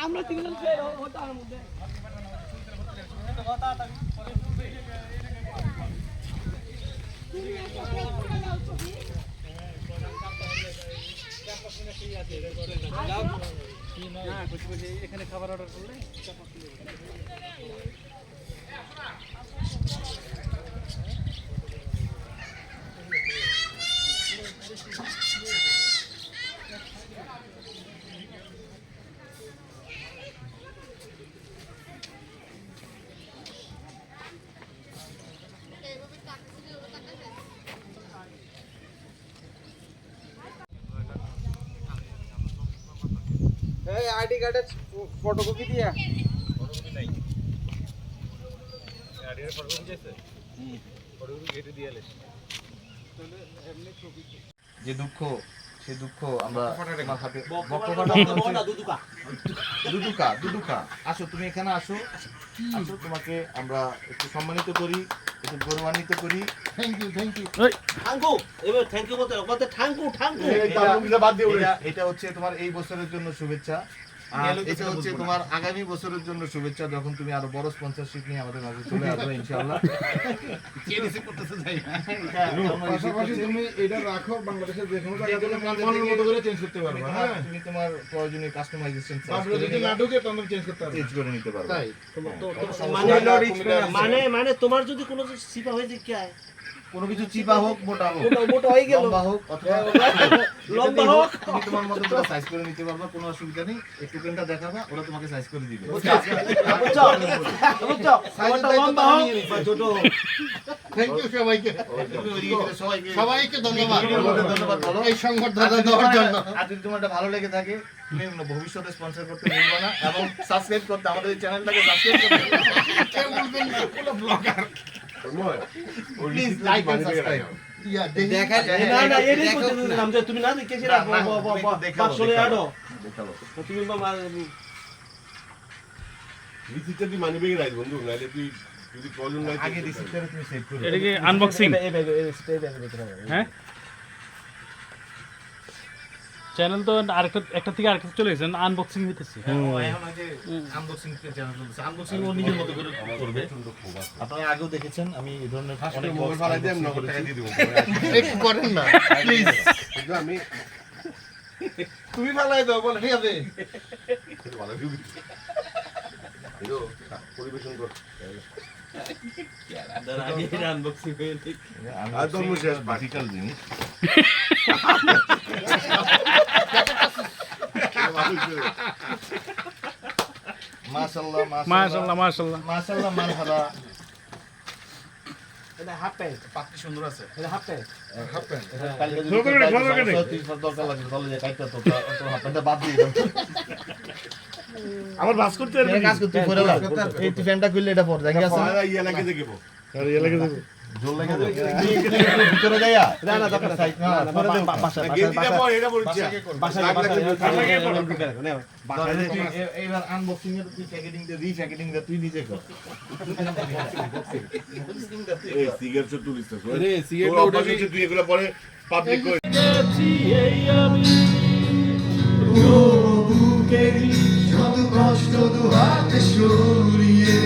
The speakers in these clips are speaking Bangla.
আমরা তিনজন তার মধ্যে এখানে খাবার অর্ডার করলে आईडी कार्ड फोटोकॉपी दिया फोटोकॉपी नहीं आईडी कार्ड फोटोकॉपी जैसे फोटोकॉपी गेट दिया ले তাহলে এমনি ছবি যে দুঃখ সেই দুঃখ আমরা দুদুকা আসো তুমি এখানে আসো আসো তোমাকে আমরা একটু সম্মানিত করি একটু গৌরবান্বিত করি থ্যাংক ইউ থ্যাংকু এবার থ্যাংকু বলতে থ্যাংকু এটা হচ্ছে তোমার এই বছরের জন্য শুভেচ্ছা আর এটা হচ্ছে তোমার আগামী বছরের জন্য শুভেচ্ছা যখন তুমি আরো বড় স্পন্সরশিপ নিয়ে আমাদের মাঝে চলে আসবে ইনশাআল্লাহ কে রিসিভ করতেছে যাই পাশাপাশি তুমি এটা রাখো বাংলাদেশের যে কোনো জায়গায় তুমি মনের মতো করে চেঞ্জ করতে পারবে হ্যাঁ তুমি তোমার প্রয়োজনীয় কাস্টমাইজেশন তারপরে যদি না ঢোকে তখন চেঞ্জ করতে পারবে চেঞ্জ করে নিতে পারবে তাই মানে তোমার যদি কোনো সিপা হয়ে যায় কি হয় কোনো কিছু চিপা হোক মোটা হয়ে গেল লম্বা হোক অথবা লম্বা হোক তুমি তোমার মতো করে সাইজ করে নিতে পারবা কোনো অসুবিধা নেই একটু পেনটা দেখাবা ওরা তোমাকে সাইজ করে দিবে বুঝছো সাইজটা লম্বা হোক বা ছোট হোক থ্যাংক ইউ সবাইকে ধন্যবাদ বলো এই সংবর্ধনা দেওয়ার জন্য আর যদি তোমার ভালো লেগে থাকে তুমি ভবিষ্যতে স্পন্সর করতে ভুলবা না এবং সাবস্ক্রাইব করতে আমাদের এই চ্যানেলটাকে সাবস্ক্রাইব করতে কেউ বলবেন না কোনো blogger Please like and subscribe. দেখা না না এরই করতে নাম যে তুমি না দেখেছি না বাক্সলে আডো দেখাবো তুমি রিসিপ্টটা দি মানি ব্যাগে রাখ বন্ধু নালে তুই যদি প্রয়োজন নাই আগে রিসিপ্টটা তুমি সেভ করো এটা কি আনবক্সিং এই ব্যাগে স্টে ব্যাগে ভিতরে হ্যাঁ চ্যানেল তো একটা থেকে আরেকটা চলে গেছে আনবক্সিং হইতেছে হ্যাঁ এখন যে আনবক্সিং চ্যানেল চলছে আনবক্সিং ও নিজের মতো করে করবে আপনারা আগেও দেখেছেন আমি এই ধরনের অনেক মোবাইল ফালাই দেব নগদ টাকা দিয়ে দেব একটু করেন না প্লিজ কিন্তু আমি তুমি ফালাই দাও বল ঠিক আছে ভালো ভিউ হ্যালো পরিবেশন কর আগে আনবক্সিং হয়ে ঠিক একদম শেষ প্র্যাকটিক্যাল জিনিস মাশাআল্লাহ মারহাবা এটা হাফ প্যান্ট পাতি সুন্দর আছে এটা হাফ প্যান্ট কালকে যদি 30 দরকার লাগে তাহলে যে কাইটা তো হাফ প্যান্টটা বাদ দিয়ে দাও আমার বাস করতে এর কাজ করতে করে লাও এই প্যান্টটা খুললে এটা পড় দেখি আছে ইয়া লাগে দেব আর ইয়া লাগে দেব জল লাগে দেব ভিতরে যাইয়া না না দরকার সাইড না পরে দেব পাশে এটা বলছি বাসায় এইবার আনবক্সিং এর তুই প্যাকেটিং দে রিপ্যাকেটিং দে তুই নিজে কর এই সিগারেট তো তুলিস তো আরে সিগারেট ওটা কিছু তুই এগুলো পরে পাবলিক কই এই আমি বুকেরি যত কষ্ট দুহাতে সরিয়ে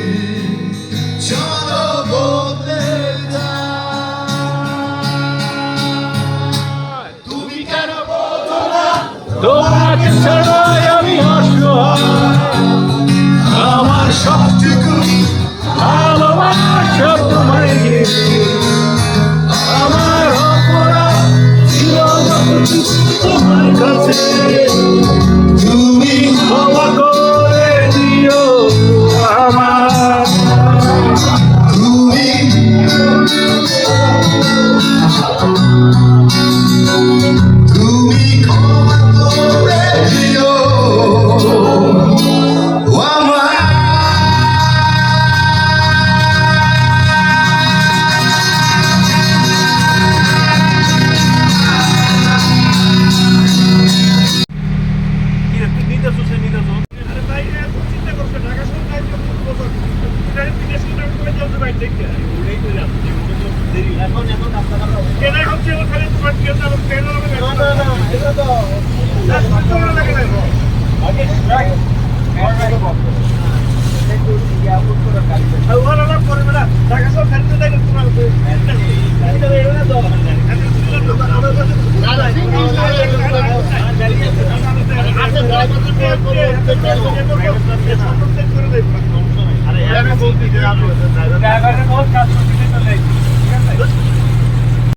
চলো বদলে যায় তুমি কেন বলো না তোমাকে ছাড়া আমি অসহায় আমার সবটুকু ভালোবাসা তোমায় ঘিরে আমার অপরাধ ছিল তোমার কাছে তুমি ক্ষমা করে দিও আমার তুমি তুমি ক্ষমা করে দিও আমার